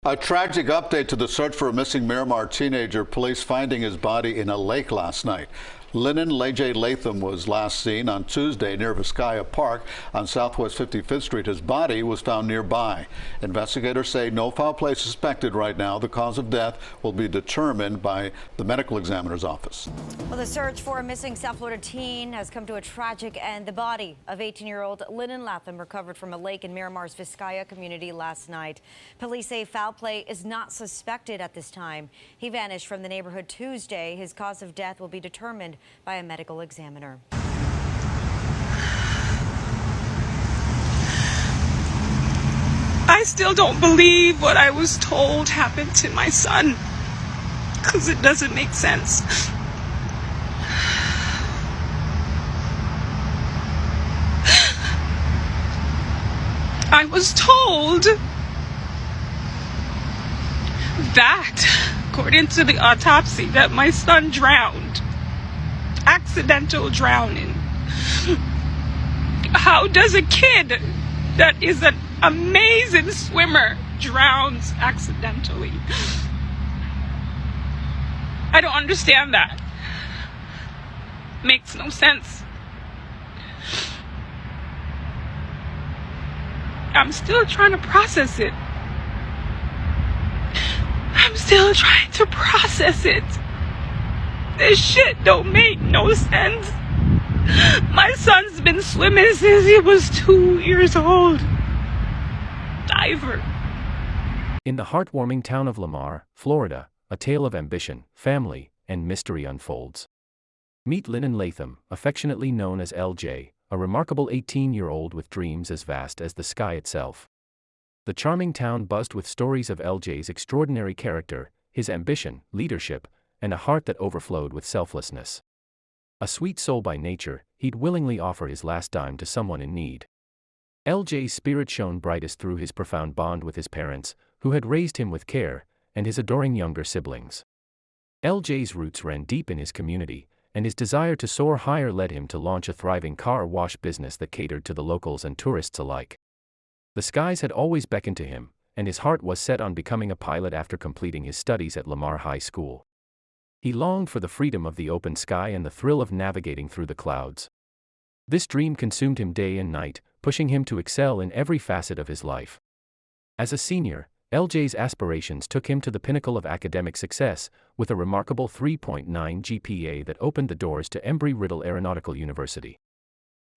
A tragic update to the search for a missing Miramar teenager. Police finding his body in a lake last night. Lennon Leje Latham was last seen on Tuesday near Vizcaya Park on Southwest 55th Street. His body was found nearby. Investigators say no foul play suspected right now. The cause of death will be determined by the medical examiner's office. Well, the search for a missing South Florida teen has come to a tragic end. The body of 18-year-old Lennon Latham recovered from a lake in Miramar's Vizcaya community last night. Police say foul play is not suspected at this time. He vanished from the neighborhood Tuesday. His cause of death will be determined by a medical examiner. I still don't believe what I was told happened to my son, because it doesn't make sense. I was told that, according to the autopsy, that my son drowned. Accidental drowning. How does a kid that is an amazing swimmer drowns accidentally? I don't understand that. Makes no sense. I'm still trying to process it. I'm still trying to process it. This shit don't make no sense. My son's been swimming since he was 2 years old. Diver. In the heartwarming town of Lamar, Florida, a tale of ambition, family, and mystery unfolds. Meet Lennon Latham, affectionately known as LJ, a remarkable 18-year-old with dreams as vast as the sky itself. The charming town buzzed with stories of LJ's extraordinary character, his ambition, leadership, and a heart that overflowed with selflessness. A sweet soul by nature, he'd willingly offer his last dime to someone in need. LJ's spirit shone brightest through his profound bond with his parents, who had raised him with care, and his adoring younger siblings. LJ's roots ran deep in his community, and his desire to soar higher led him to launch a thriving car wash business that catered to the locals and tourists alike. The skies had always beckoned to him, and his heart was set on becoming a pilot after completing his studies at Lamar High School. He longed for the freedom of the open sky and the thrill of navigating through the clouds. This dream consumed him day and night, pushing him to excel in every facet of his life. As a senior, LJ's aspirations took him to the pinnacle of academic success, with a remarkable 3.9 GPA that opened the doors to Embry-Riddle Aeronautical University.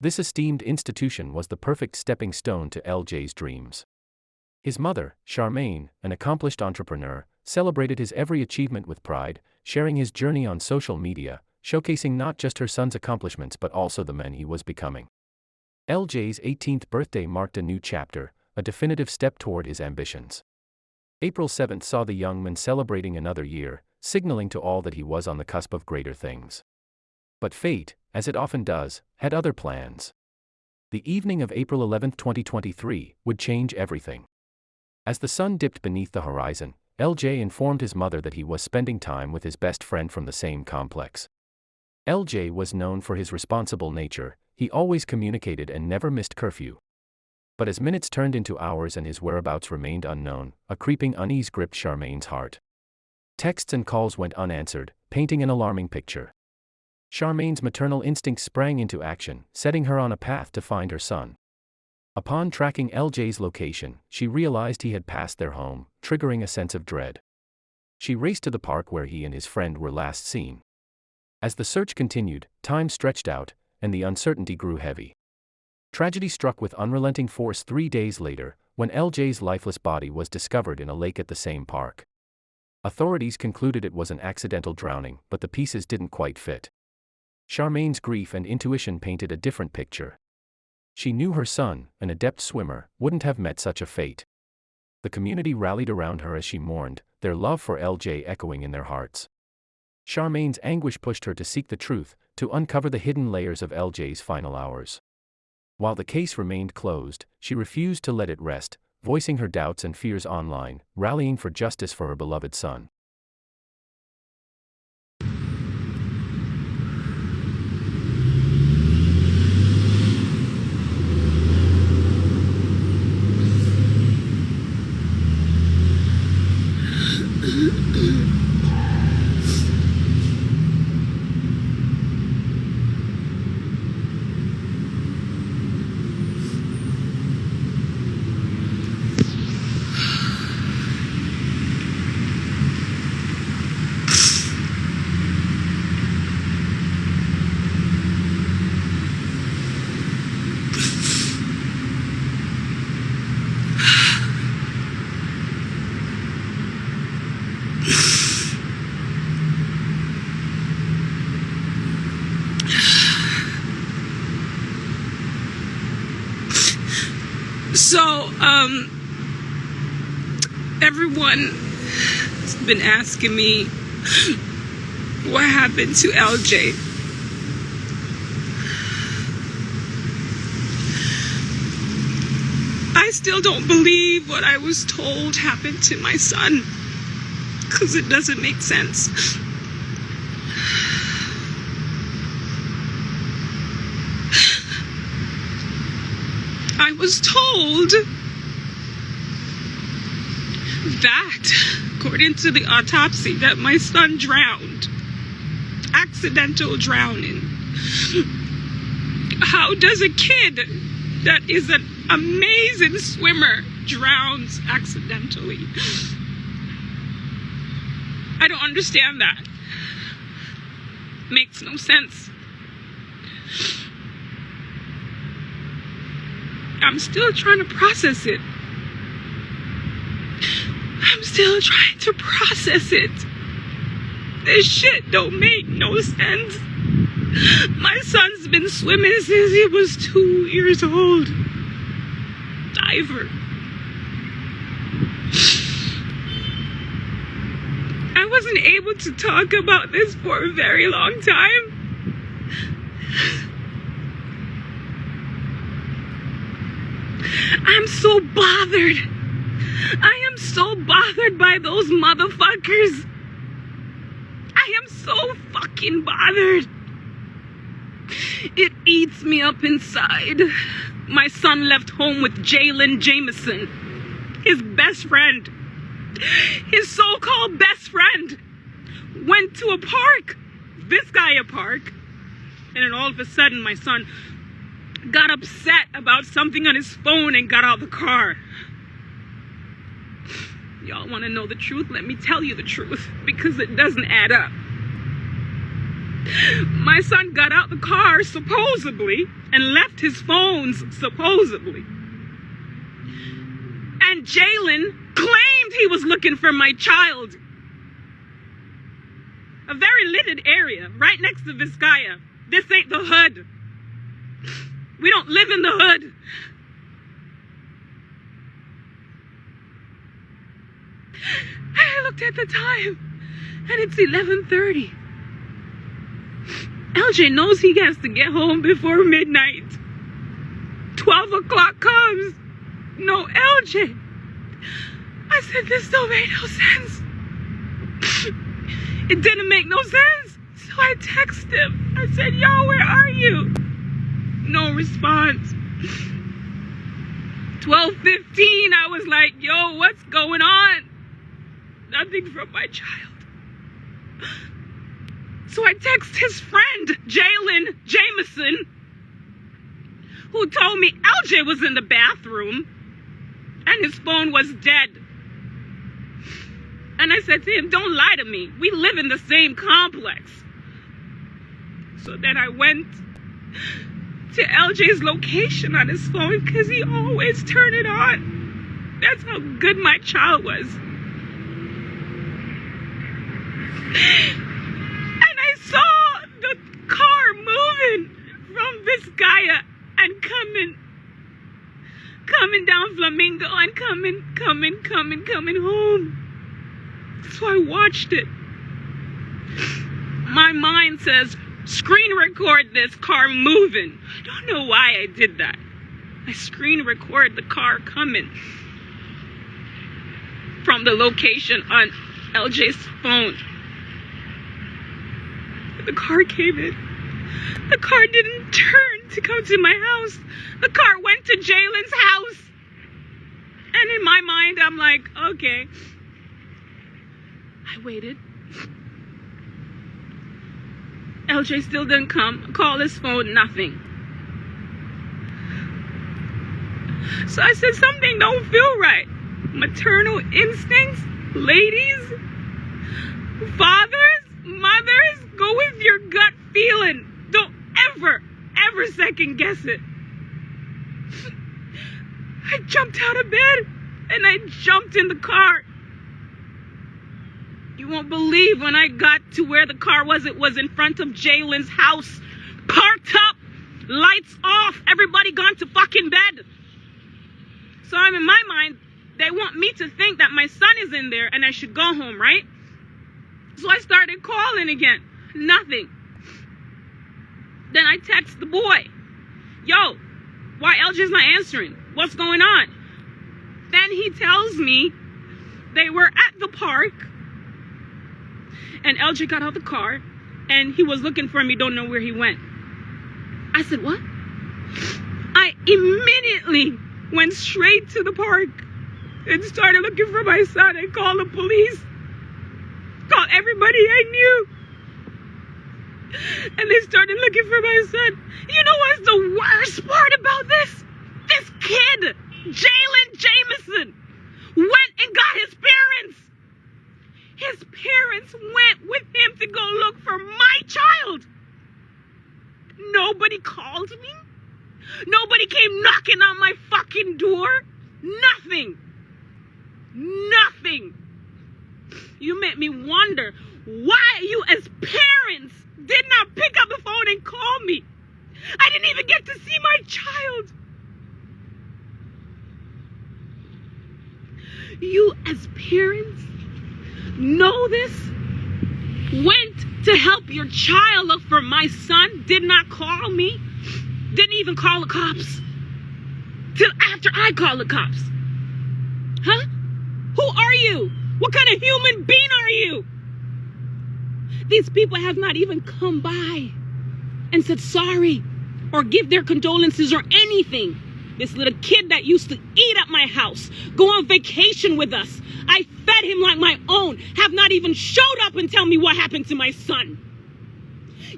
This esteemed institution was the perfect stepping stone to LJ's dreams. His mother, Charmaine, an accomplished entrepreneur, celebrated his every achievement with pride, sharing his journey on social media, showcasing not just her son's accomplishments but also the man he was becoming. LJ's 18th birthday marked a new chapter, a definitive step toward his ambitions. April 7th saw the young man celebrating another year, signaling to all that he was on the cusp of greater things. But fate, as it often does, had other plans. The evening of April 11, 2023, would change everything. As the sun dipped beneath the horizon, LJ informed his mother that he was spending time with his best friend from the same complex. LJ was known for his responsible nature, he always communicated and never missed curfew. But as minutes turned into hours and his whereabouts remained unknown, a creeping unease gripped Charmaine's heart. Texts and calls went unanswered, painting an alarming picture. Charmaine's maternal instincts sprang into action, setting her on a path to find her son. Upon tracking LJ's location, she realized he had passed their home, triggering a sense of dread. She raced to the park where he and his friend were last seen. As the search continued, time stretched out, and the uncertainty grew heavy. Tragedy struck with unrelenting force 3 days later, when LJ's lifeless body was discovered in a lake at the same park. Authorities concluded it was an accidental drowning, but the pieces didn't quite fit. Charmaine's grief and intuition painted a different picture. She knew her son, an adept swimmer, wouldn't have met such a fate. The community rallied around her as she mourned, their love for LJ echoing in their hearts. Charmaine's anguish pushed her to seek the truth, to uncover the hidden layers of LJ's final hours. While the case remained closed, she refused to let it rest, voicing her doubts and fears online, rallying for justice for her beloved son. So, everyone's been asking me what happened to LJ. I still don't believe what I was told happened to my son, because it doesn't make sense. I was told that, according to the autopsy, that my son drowned. Accidental drowning. How does a kid that is an amazing swimmer drowns accidentally? I don't understand that. Makes no sense. I'm still trying to process it. I'm still trying to process it. This shit don't make no sense. My son's been swimming since he was 2 years old. Diver. I wasn't able to talk about this for a very long time. I'm so bothered. I am so bothered by those motherfuckers. I am so fucking bothered. It eats me up inside. My son left home with Jalen Jameson, his best friend. His so-called best friend went to a park, Vizcaya Park, and then all of a sudden my son got upset about something on his phone and got out of the car. Y'all want to know the truth? Let me tell you the truth, because it doesn't add up. My son got out the car, supposedly, and left his phones, supposedly. And Jalen claimed he was looking for my child. A very littered area, right next to Vizcaya. This ain't the hood. We don't live in the hood. I looked at the time, and it's 11:30. LJ knows he has to get home before midnight. 12 o'clock comes. No LJ. I said, this don't make no sense. It didn't make no sense. So I texted him. I said, yo, where are you? No response. 12:15, I was like, yo, what's going on? Nothing from my child. So I text his friend, Jalen Jameson, who told me LJ was in the bathroom and his phone was dead. And I said to him, don't lie to me. We live in the same complex. So then I went to LJ's location on his phone, because he always turned it on. That's how good my child was. And I saw the car moving from Vizcaya and coming down Flamingo and coming home. So I watched it. My mind says, screen record this car moving. I don't know why I did that. I screen record the car coming from the location on LJ's phone. The car came in. The car didn't turn to come to my house. The car went to Jalen's house. And in my mind, I'm like, okay. I waited. LJ still didn't come. Call his phone, nothing. So I said, something don't feel right. Maternal instincts, ladies, fathers, mothers, go with your gut feeling. Don't ever second guess it. I jumped out of bed and I jumped in the car. You won't believe when I got to where the car was, it was in front of Jalen's house. Parked up, lights off, everybody gone to fucking bed. So I'm in my mind, they want me to think that my son is in there and I should go home, right? So I started calling again. Nothing. Then I text the boy. Yo, why LJ's not answering? What's going on? Then he tells me they were at the park and LJ got out of the car and he was looking for me, don't know where he went. I said, what? I immediately went straight to the park and started looking for my son and called the police. Called everybody I knew. And they started looking for my son. You know what's the worst part about this? This kid, Jalen Jameson, went and got his parents. His parents went with him to go look for my child. Nobody called me. Nobody came knocking on my fucking door. Nothing. Nothing. You make me wonder why you as parents did not pick up the phone and call me. I didn't even get to see my child. You as parents know this, went to help your child look for my son, did not call me, didn't even call the cops till after I called the cops. Huh? Who are you? What kind of human being are you? These people have not even come by and said sorry or give their condolences or anything. This little kid that used to eat at my house, go on vacation with us, I fed him like my own, have not even showed up and tell me what happened to my son.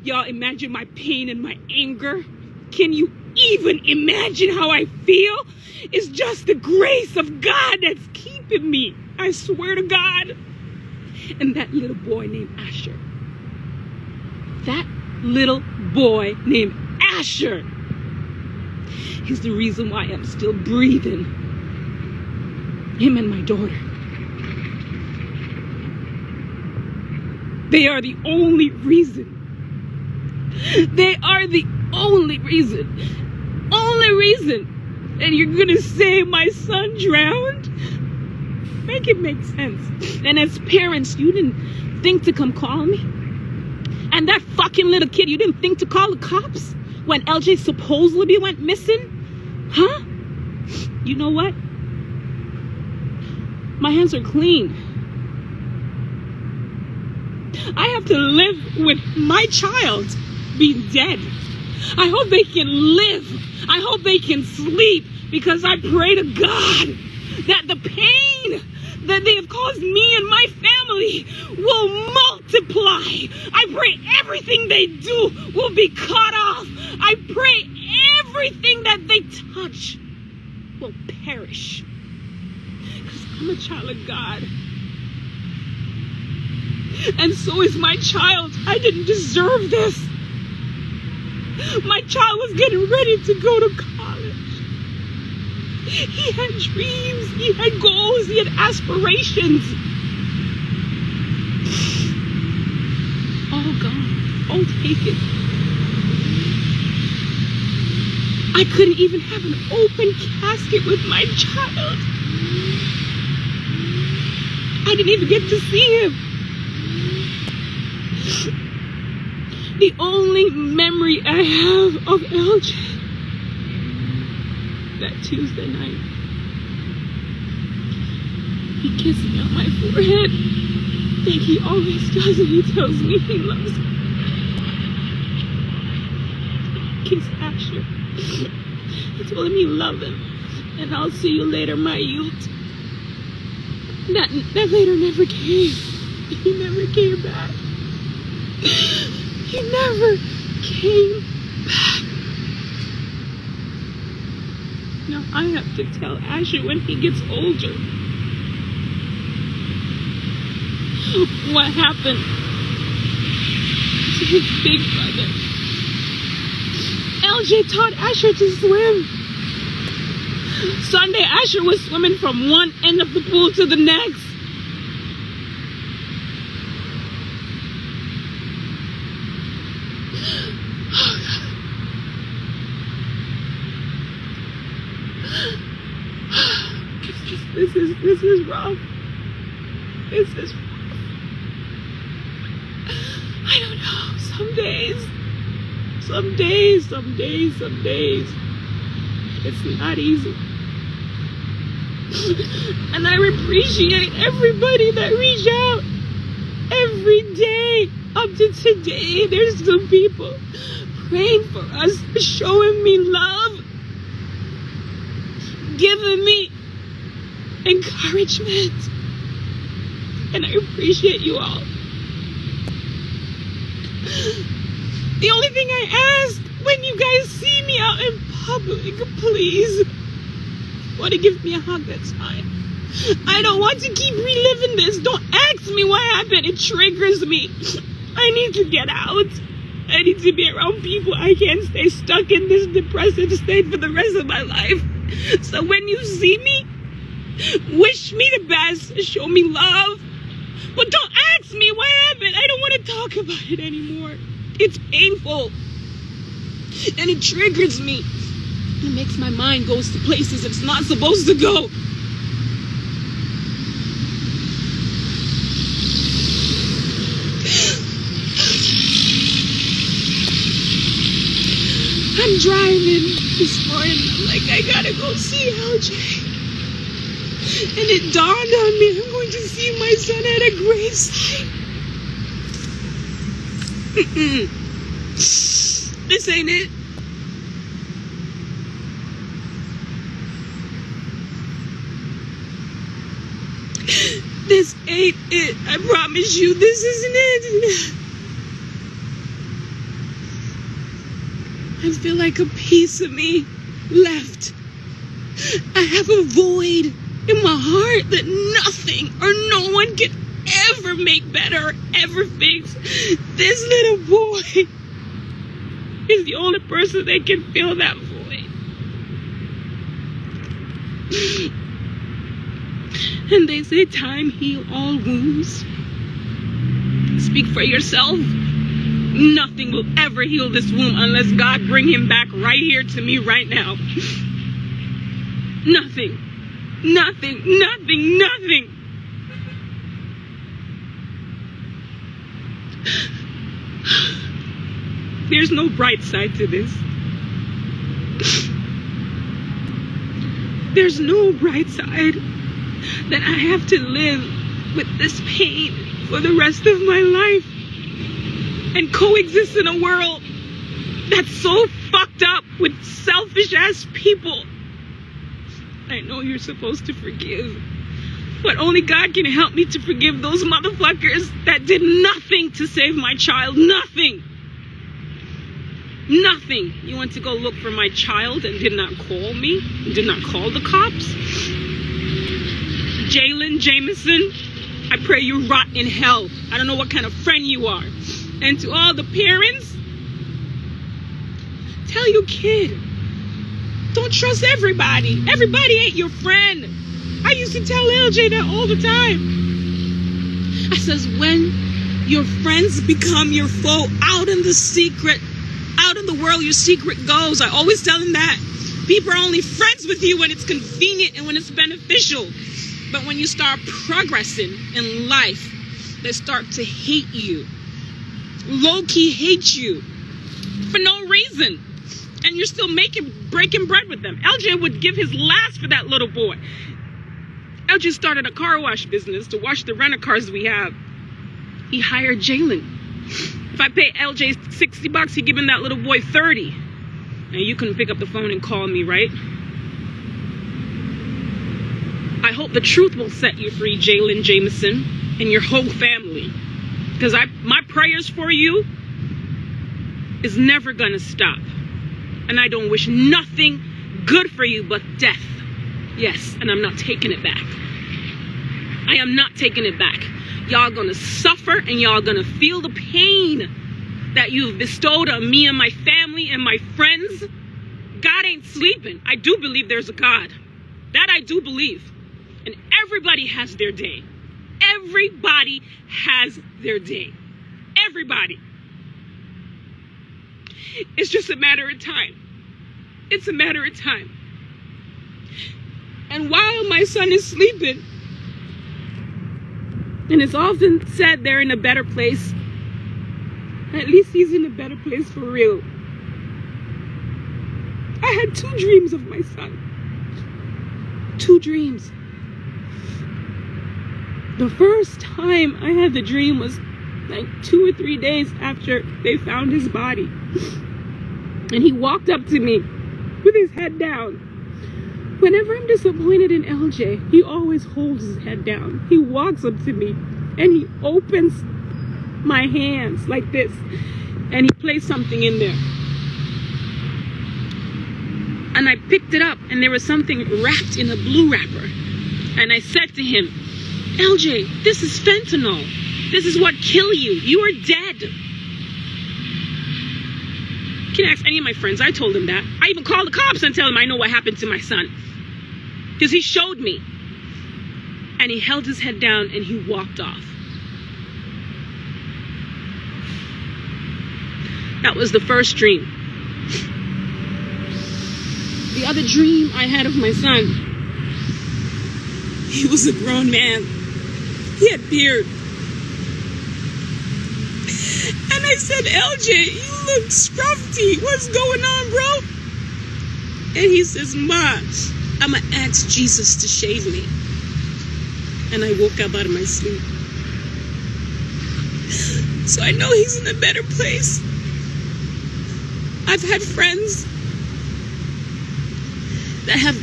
Y'all imagine my pain and my anger? Can you even imagine how I feel? It's just the grace of God that's keeping me. I swear to God. And that little boy named Asher. That little boy named Asher. He's the reason why I'm still breathing. Him and my daughter. They are the only reason. They are the only reason. Only reason. And you're gonna say my son drowned? Make it make sense. And as parents, you didn't think to come call me? And that fucking little kid, you didn't think to call the cops when LJ supposedly went missing? Huh? You know what? My hands are clean. I have to live with my child being dead. I hope they can live. I hope they can sleep, because I pray to God that the pain that they have caused me and my family will multiply. I pray everything they do will be cut off. I pray everything that they touch will perish. Because I'm a child of God. And so is my child. I didn't deserve this. My child was getting ready to go to college. He had dreams, he had goals, he had aspirations. All gone, all taken. I couldn't even have an open casket with my child. I didn't even get to see him. The only memory I have of LJ, that Tuesday night, he kissed me on my forehead, like he always does, and he tells me he loves me. Kiss Asher. He told him he loved him, and I'll see you later, my youth. That later never came. He never came back. He never came back. Now I have to tell Asher when he gets older what happened to his big brother. LJ taught Asher to swim. Sunday, Asher was swimming from one end of the pool to the next. Oh, God. This is rough. This is rough. I don't know. Some days. It's not easy. And I appreciate everybody that reach out every day. Up to today, there's some people praying for us, showing me love, giving me encouragement. And I appreciate you all. The only thing I ask when you guys see me out in public, please, want to give me a hug, that's fine. I don't want to keep reliving this. Don't ask me what happened. It triggers me. I need to get out. I need to be around people. I can't stay stuck in this depressive state for the rest of my life. So when you see me, wish me the best. Show me love. But don't ask me what happened. I don't want to talk about it anymore. It's painful. And it triggers me. It makes my mind goes to places it's not supposed to go. I'm driving this morning. I'm like, I gotta go see LJ. And it dawned on me, I'm going to see my son at a gravesite. This ain't it. This ain't it. I promise you, this isn't it. I feel like a piece of me left. I have a void in my heart that nothing or no one can ever make better, ever fix. This little boy is the only person that can fill that void. And they say time heals all wounds. Speak for yourself. Nothing will ever heal this wound unless God bring him back right here to me right now. Nothing. There's no bright side to this. There's no bright side. That I have to live with this pain for the rest of my life and coexist in a world that's so fucked up with selfish ass people. I know you're supposed to forgive, but only God can help me to forgive those motherfuckers that did nothing to save my child. Nothing. You went to go look for my child and did not call me, did not call the cops. Jalen Jameson, I pray you rot in hell. I don't know what kind of friend you are. And to all the parents, tell your kid, don't trust everybody. Everybody ain't your friend. I used to tell LJ that all the time. I says, when your friends become your foe, out in the world, your secret goes. I always tell him that. People are only friends with you when it's convenient and when it's beneficial. But when you start progressing in life, they start to hate you. Low-key hate you. For no reason. And you're still breaking bread with them. LJ would give his last for that little boy. LJ started a car wash business to wash the rent-a-cars we have. He hired Jalen. If I pay LJ $60, he'd give him that little boy $30. And you couldn't pick up the phone and call me, right? I hope the truth will set you free, Jalen Jameson, and your whole family. Because my prayers for you is never gonna stop. And I don't wish nothing good for you but death. Yes, and I'm not taking it back. I am not taking it back. Y'all gonna suffer and y'all gonna feel the pain that you've bestowed on me and my family and my friends. God ain't sleeping. I do believe there's a God. That I do believe. And everybody has their day. Everybody has their day. Everybody. It's just a matter of time. It's a matter of time. And while my son is sleeping, and it's often said they're in a better place, at least he's in a better place for real. I had 2 dreams of my son. 2 dreams. The first time I had the dream was like 2 or 3 days after they found his body. And he walked up to me with his head down. Whenever I'm disappointed in LJ, he always holds his head down. He walks up to me and he opens my hands like this and he placed something in there. And I picked it up and there was something wrapped in a blue wrapper. And I said to him, LJ, this is fentanyl. This is what kill you. You are dead. You can ask any of my friends. I told him that. I even called the cops and tell them I know what happened to my son. Because he showed me. And he held his head down and he walked off. That was the first dream. The other dream I had of my son, he was a grown man. He had beard. And I said, LJ, you look scruffy. What's going on, bro? And he says, Ma, I'm going to ask Jesus to shave me. And I woke up out of my sleep. So I know he's in a better place. I've had friends that have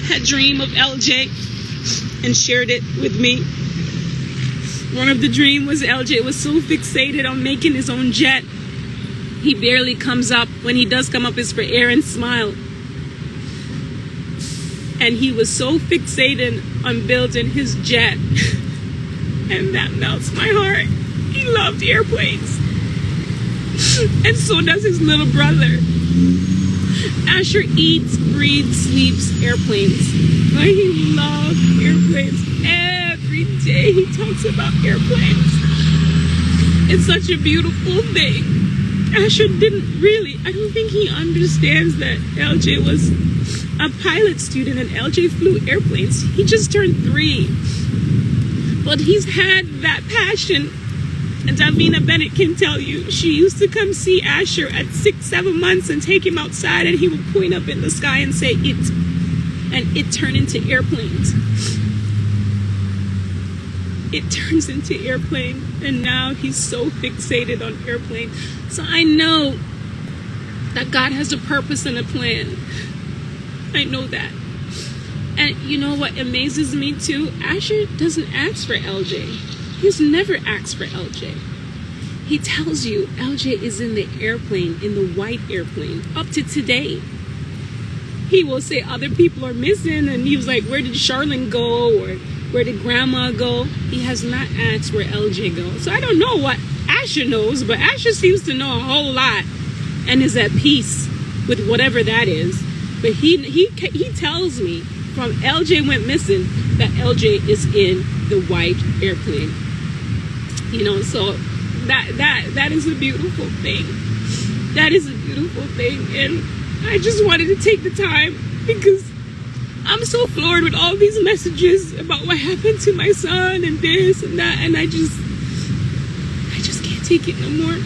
had dream of LJ and shared it with me. One of the dream was LJ was so fixated on making his own jet. He barely comes up. When he does come up, it's for air and smile. And he was so fixated on building his jet. And that melts my heart. He loved airplanes. And so does his little brother. Asher eats, breathes, sleeps airplanes. But he loves airplanes. Every day he talks about airplanes. It's such a beautiful thing. Asher didn't really, I don't think he understands that LJ was a pilot student and LJ flew airplanes. He just turned 3. But he's had that passion. And Davina Bennett can tell you, she used to come see Asher at 6-7 months and take him outside and he would point up in the sky and say, it. And it turned into airplanes. It turns into airplane. And now he's so fixated on airplane. So I know that God has a purpose and a plan. I know that. And you know what amazes me too? Asher doesn't ask for LJ. He's never asked for LJ. He tells you LJ is in the airplane, in the white airplane, up to today. He will say other people are missing, and he was like, where did Charlene go? Or where did Grandma go? He has not asked where LJ goes. So I don't know what Asher knows, but Asher seems to know a whole lot and is at peace with whatever that is. But he tells me from LJ went missing that LJ is in the white airplane. You know, so that is a beautiful thing. That is a beautiful thing. And I just wanted to take the time because I'm so floored with all these messages about what happened to my son and this and that. And I just can't take it no more.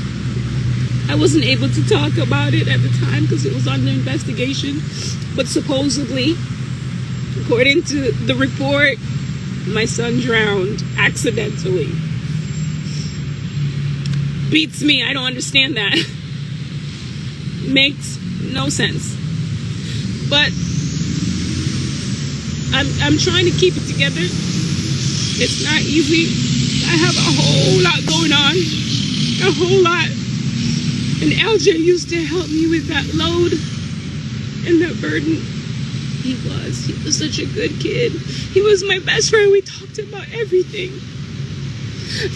I wasn't able to talk about it at the time because it was under investigation. But supposedly, according to the report, my son drowned accidentally. Beats me. I don't understand that. Makes no sense. But I'm trying to keep it together. It's not easy. I have a whole lot going on. A whole lot. And LJ used to help me with that load and that burden. He was such a good kid. He was my best friend. We talked about everything.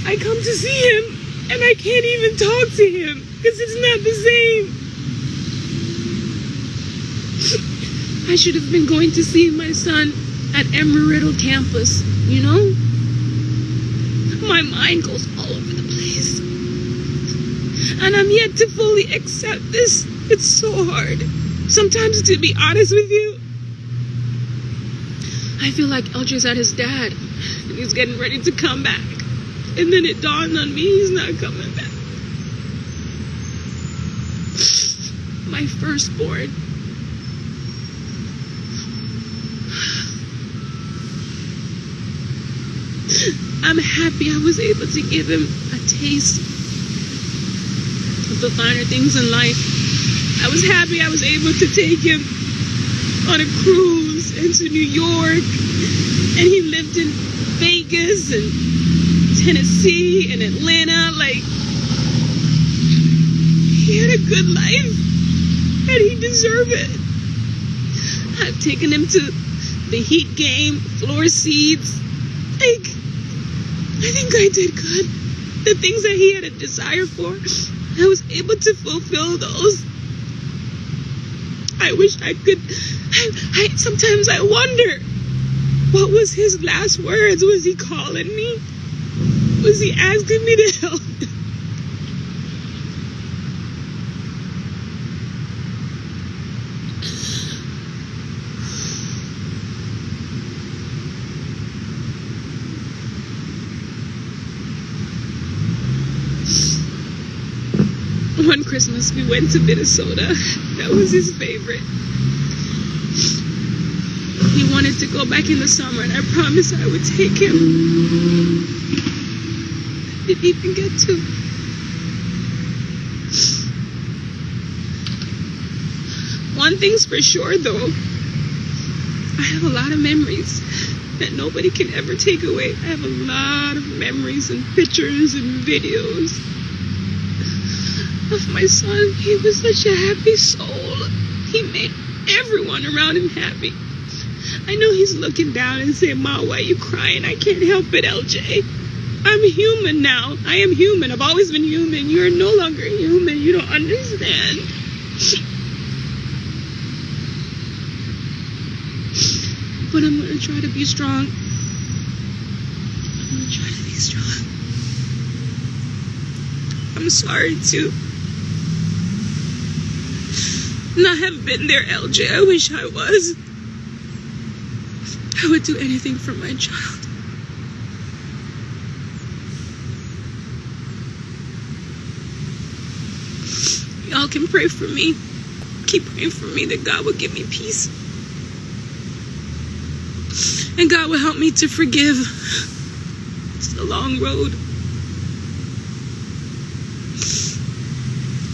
I come to see him and I can't even talk to him because it's not the same. I should have been going to see my son at Embry-Riddle campus, you know? My mind goes all over the place. And I'm yet to fully accept this. It's so hard. Sometimes, to be honest with you, I feel like LJ's at his dad, and he's getting ready to come back. And then it dawned on me he's not coming back. My firstborn. I'm happy I was able to give him a taste of the finer things in life. I was happy I was able to take him on a cruise into New York, and he lived in Vegas and Tennessee and Atlanta. Like, he had a good life, and he deserved it. I've taken him to the Heat game, floor seats. Like, I think I did good. The things that he had a desire for, I was able to fulfill those. I wish I could. Sometimes I wonder, what was his last words? Was he calling me? Was he asking me to help him? One Christmas we went to Minnesota. That was his favorite. He wanted to go back in the summer, and I promised I would take him. Didn't even get to. One thing's for sure, though. I have a lot of memories that nobody can ever take away. I have a lot of memories and pictures and videos of my son. He was such a happy soul. He made everyone around him happy. I know he's looking down and saying, "Ma, why are you crying?" I can't help it, LJ. I'm human now. I am human. I've always been human. You're no longer human. You don't understand. But I'm going to try to be strong. I'm going to try to be strong. I'm sorry to not have been there, LJ. I wish I was. I would do anything for my child. Y'all can pray for me. Keep praying for me that God will give me peace. And God will help me to forgive. It's a long road.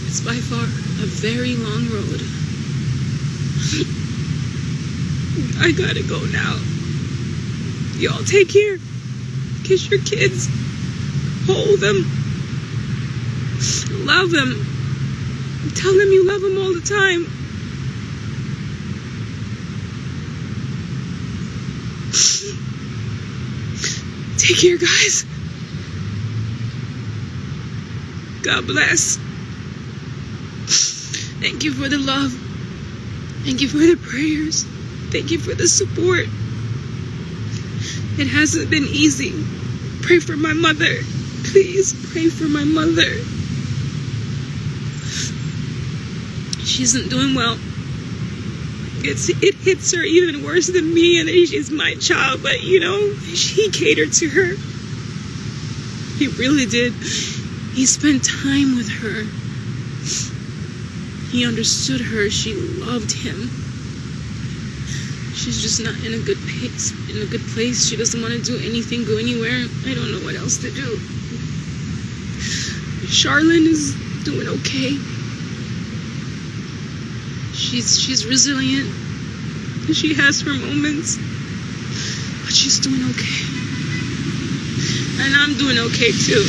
It's by far a very long road. I gotta go now. Y'all take care. Kiss your kids. Hold them. Love them. Tell them you love them all the time. Take care, guys. God bless. Thank you for the love. Thank you for the prayers. Thank you for the support. It hasn't been easy. Pray for my mother. Please pray for my mother. She isn't doing well. It hits her even worse than me, and she's my child, but you know, he catered to her. He really did. He spent time with her. He understood her. She loved him. She's just not in a good place. She doesn't want to do anything, go anywhere. I don't know what else to do. Charlene is doing okay. She's resilient. She has her moments, but she's doing okay. And I'm doing okay too.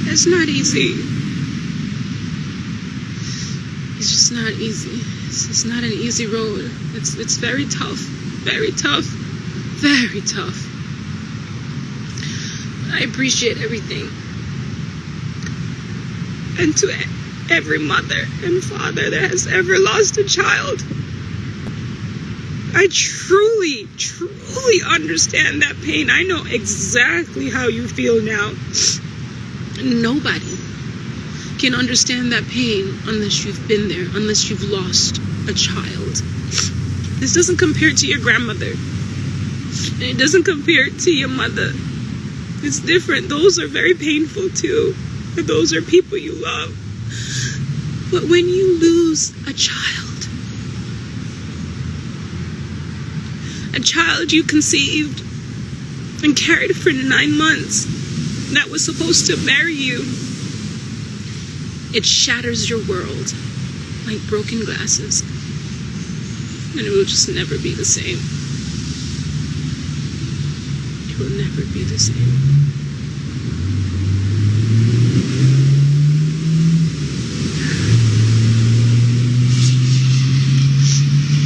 It's not easy. It's just not easy. It's just not an easy road. It's very tough. Very tough. Very tough. But I appreciate everything. And to every mother and father that has ever lost a child, I truly, truly understand that pain. I know exactly how you feel now. Nobody can understand that pain unless you've been there, unless you've lost a child. This doesn't compare to your grandmother. And it doesn't compare to your mother. It's different. Those are very painful too. Those are people you love. But when you lose a child you conceived and carried for 9 months, that was supposed to bury you, it shatters your world like broken glasses. And it will just never be the same. It will never be the same.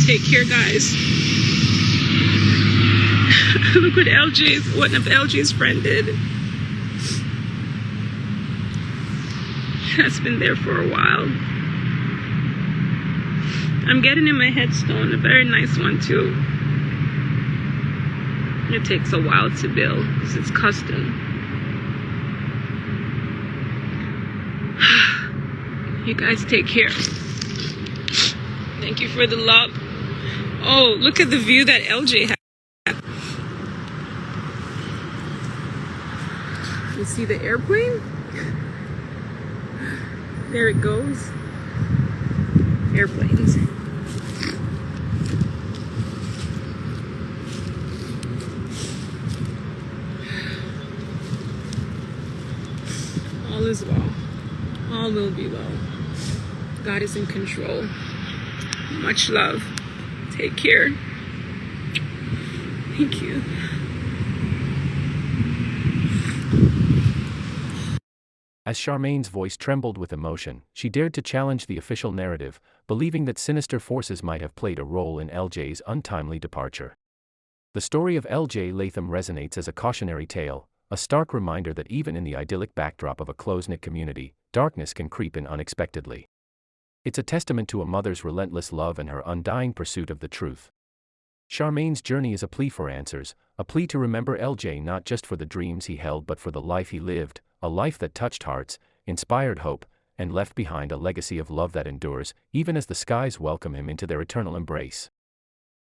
Take care, guys. Look what one of LJ's friend did. That's been there for a while. I'm getting in my headstone, a very nice one too. It takes a while to build because it's custom. You guys take care. Thank you for the love. Oh, look at the view that LJ had. You see the airplane? There it goes. Airplanes. All is well. All will be well. God is in control. Much love. Take care. Thank you. As Charmaine's voice trembled with emotion, she dared to challenge the official narrative, believing that sinister forces might have played a role in LJ's untimely departure. The story of LJ Latham resonates as a cautionary tale, a stark reminder that even in the idyllic backdrop of a close-knit community, darkness can creep in unexpectedly. It's a testament to a mother's relentless love and her undying pursuit of the truth. Charmaine's journey is a plea for answers, a plea to remember LJ not just for the dreams he held but for the life he lived, a life that touched hearts, inspired hope, and left behind a legacy of love that endures, even as the skies welcome him into their eternal embrace.